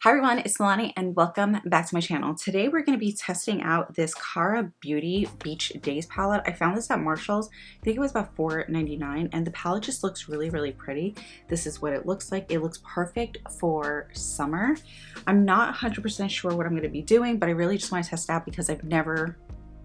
Hi everyone, it's Nalanie and welcome back to my channel. Today we're going to be testing out this Cara Beauty Beach Daze palette. I found this at Marshall's. I think it was about $4.99 and the palette just looks really pretty. This is what it looks like. It looks perfect for summer. I'm not 100% sure what I'm going to be doing, but I really just want to test it out because I've never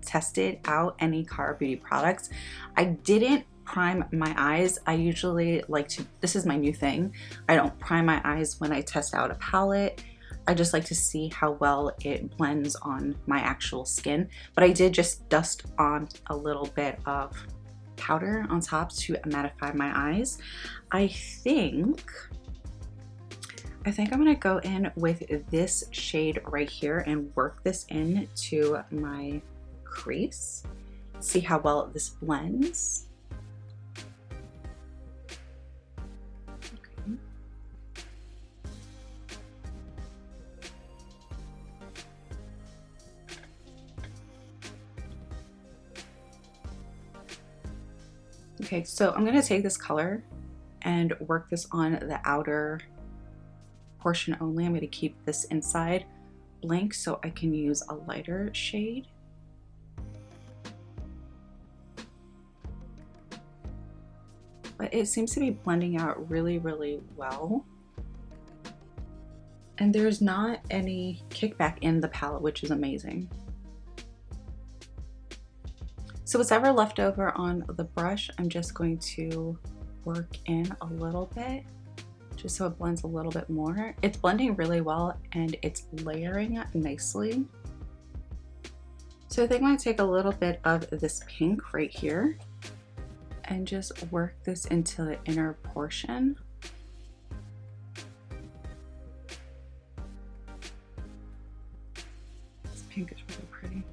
tested out any Cara Beauty products. I didn't prime my eyes. I usually like to, this is my new thing. I don't prime my eyes when I test out a palette. I just like to see how well it blends on my actual skin. But I did just dust on a little bit of powder on top to mattify my eyes. I think I'm gonna go in with this shade right here and work this into my crease. See how well this blends. Okay, so I'm going to take this color and work this on the outer portion only. I'm going to keep this inside blank so I can use a lighter shade. But it seems to be blending out really well. And there's not any kickback in the palette, which is amazing. So whatever left over on the brush, I'm just going to work in a little bit, just so it blends a little bit more. It's blending really well and it's layering nicely. So I think I'm going to take a little bit of this pink right here and just work this into the inner portion. This pink is really pretty.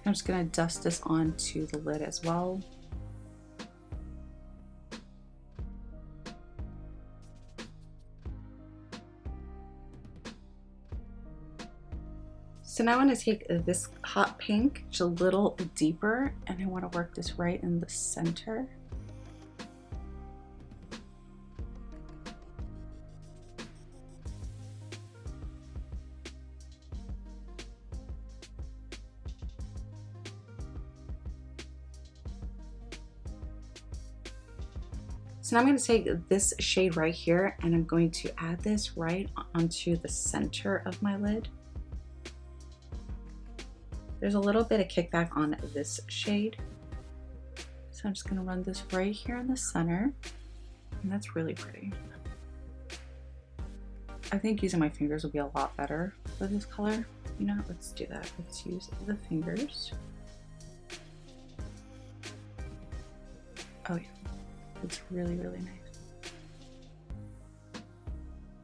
I'm just going to dust this onto the lid as well. So now I'm going to take this hot pink just a little deeper and I want to work this right in the center. So now I'm going to take this shade right here and I'm going to add this right onto the center of my lid. There's a little bit of kickback on this shade. So I'm just going to run this right here in the center. And that's really pretty. I think using my fingers will be a lot better for this color. You know, let's do that. Let's use the fingers. Oh yeah. It's really nice.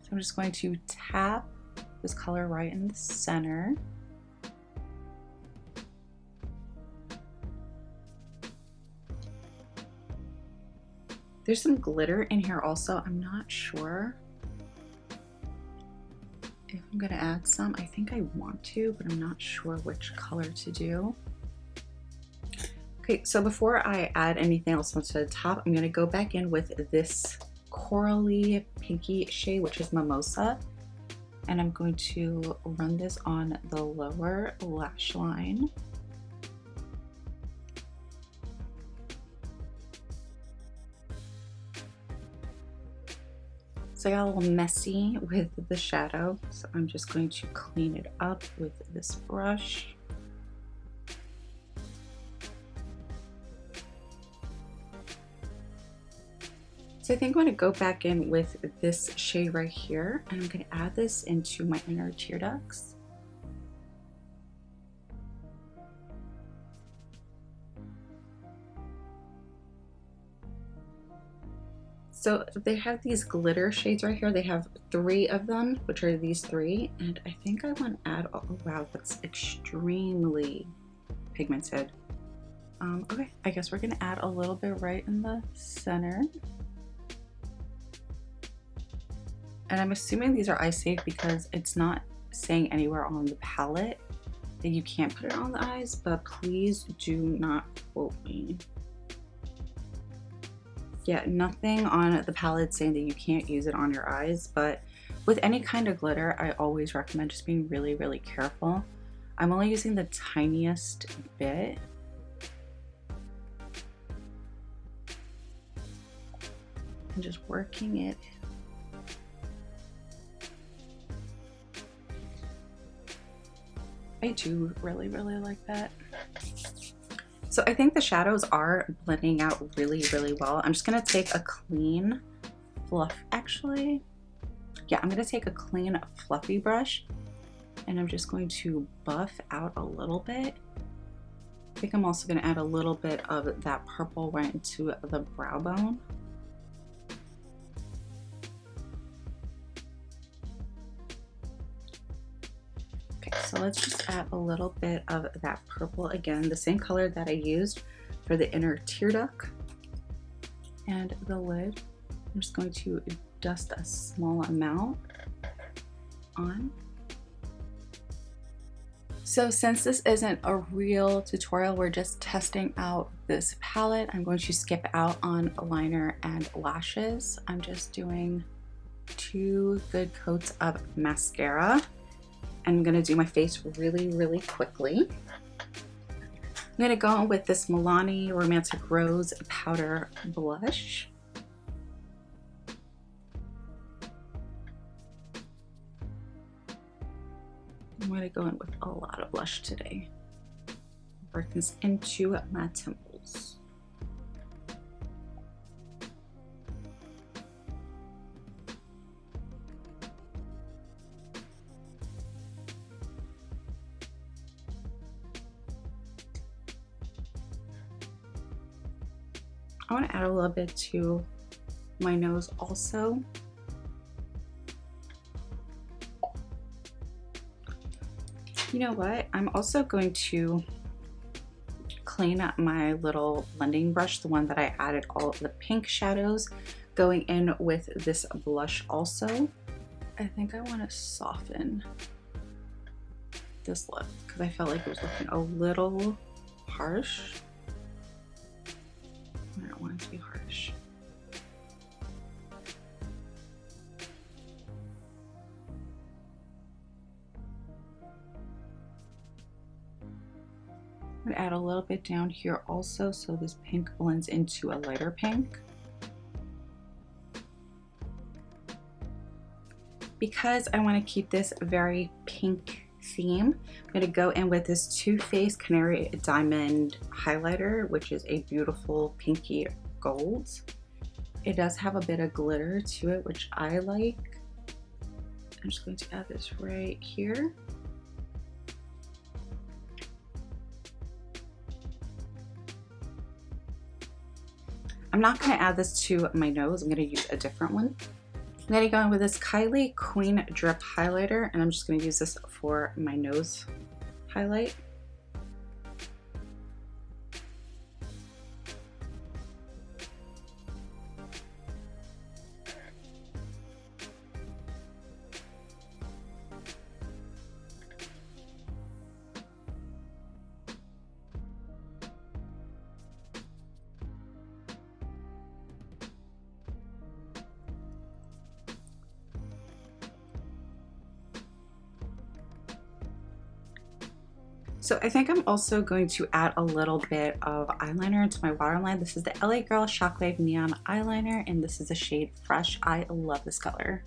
So I'm just going to tap this color right in the center. There's some glitter in here also. I'm not sure if I'm gonna add some. I think I want to, but I'm not sure which color to do. Okay, so before I add anything else onto the top, I'm going to go back in with this corally pinky shade, which is Mimosa. And I'm going to run this on the lower lash line. So I got a little messy with the shadow, so I'm just going to clean it up with this brush. So I think I'm going to go back in with this shade right here and I'm going to add this into my inner tear ducts. So they have these glitter shades right here. They have 3 of them, which are these 3. And I think I want to add, oh wow, that's extremely pigmented. Okay, I guess we're going to add a little bit right in the center. And I'm assuming these are eye safe because it's not saying anywhere on the palette that you can't put it on the eyes, but please do not quote me. Yeah, nothing on the palette saying that you can't use it on your eyes, but with any kind of glitter, I always recommend just being really, really careful. I'm only using the tiniest bit. And just working it. I do really, really like that. So I think the shadows are blending out really, really well. I'm just gonna take a clean fluff, actually. Yeah, I'm gonna take a clean fluffy brush and I'm just going to buff out a little bit. I think I'm also gonna add a little bit of that purple right into the brow bone. So let's just add a little bit of that purple again, the same color that I used for the inner tear duct and the lid. I'm just going to dust a small amount on. So since this isn't a real tutorial, we're just testing out this palette, I'm going to skip out on liner and lashes. I'm just doing 2 good coats of mascara. I'm gonna do my face really, really quickly. I'm gonna go with this Nalanie Romantic Rose Powder Blush. I'm gonna go in with a lot of blush today. Work this into my temples. I want to add a little bit to my nose also. You know what? I'm also going to clean up my little blending brush, the one that I added all of the pink shadows, going in with this blush also. I think I want to soften this lip because I felt like it was looking a little harsh. I don't want it to be harsh. I'm going to add a little bit down here also so this pink blends into a lighter pink. Because I want to keep this very pink theme, I'm going to go in with this Too Faced Canary Diamond highlighter, which is a beautiful pinky gold. It does have a bit of glitter to it, which I like. I'm just going to add this right here. I'm not going to add this to my nose. I'm going to use a different one. I'm going to go in with this Kylie Queen Drip Highlighter, and I'm just going to use this for my nose highlight. So I think I'm also going to add a little bit of eyeliner into my waterline. This is the LA Girl Shockwave Neon Eyeliner, and this is the shade Fresh. I love this color.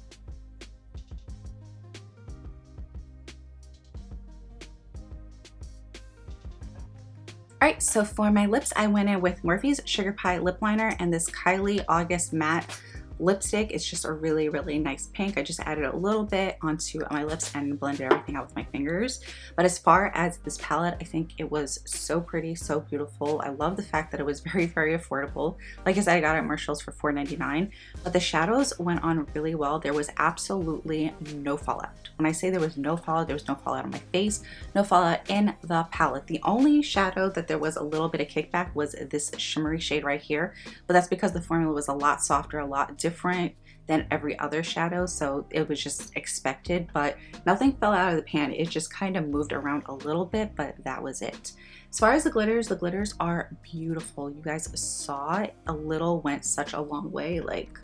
Alright, so for my lips, I went in with Morphe's Sugar Pie Lip Liner and this Kylie August Matte lipstick. It's just a really, really nice pink. I just added a little bit onto my lips and blended everything out with my fingers. But as far as this palette, I think it was so pretty, so beautiful. I love the fact that it was very, very affordable. Like I said, I got it at Marshall's for $4.99, but the shadows went on really well. There was absolutely no fallout. When I say there was no fallout on my face, no fallout in the palette. The only shadow that there was a little bit of kickback was this shimmery shade right here, but that's because the formula was a lot softer, a lot different different than every other shadow, so it was just expected, but nothing fell out of the pan. It just kind of moved around a little bit, but that was it. As far as the glitters are beautiful. You guys saw it. A little went such a long way. Like,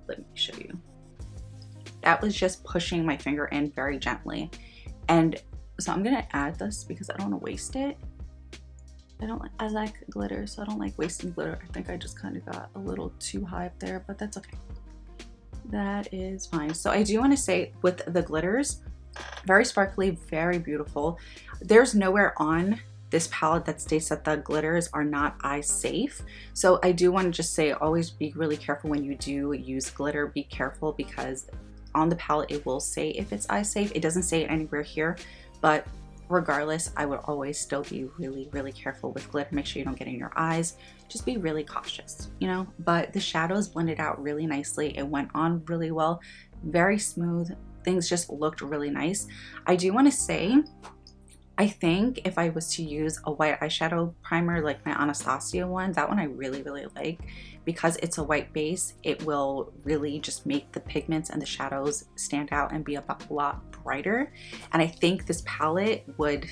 let me show you. That was just pushing my finger in very gently. And so I'm gonna add this because I don't want to waste it. I like glitter, so I don't like wasting glitter. I think I just kind of got a little too high up there, but that's okay. That is fine. So I do want to say with the glitters, very sparkly, very beautiful. There's nowhere on this palette that states that the glitters are not eye safe. So I do want to just say, always be really careful when you do use glitter. Be careful because on the palette it will say if it's eye safe. It doesn't say it anywhere here, but regardless, I would always still be really, really careful with glitter. Make sure you don't get in your eyes. Just be really cautious, you know? But the shadows blended out really nicely. It went on really well, very smooth. Things just looked really nice. I do want to say, I think if I was to use a white eyeshadow primer like my Anastasia one, that one I really, really like. Because it's a white base, it will really just make the pigments and the shadows stand out and be a lot brighter. And I think this palette would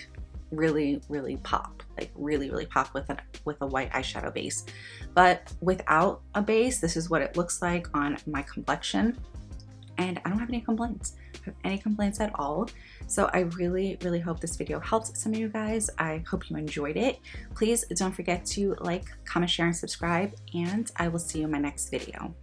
really, really pop, like really, really pop with a white eyeshadow base. But without a base, this is what it looks like on my complexion. And I don't have any complaints. At all. So I really, really hope this video helped some of you guys. I hope you enjoyed it. Please don't forget to like, comment, share, and subscribe, and I will see you in my next video.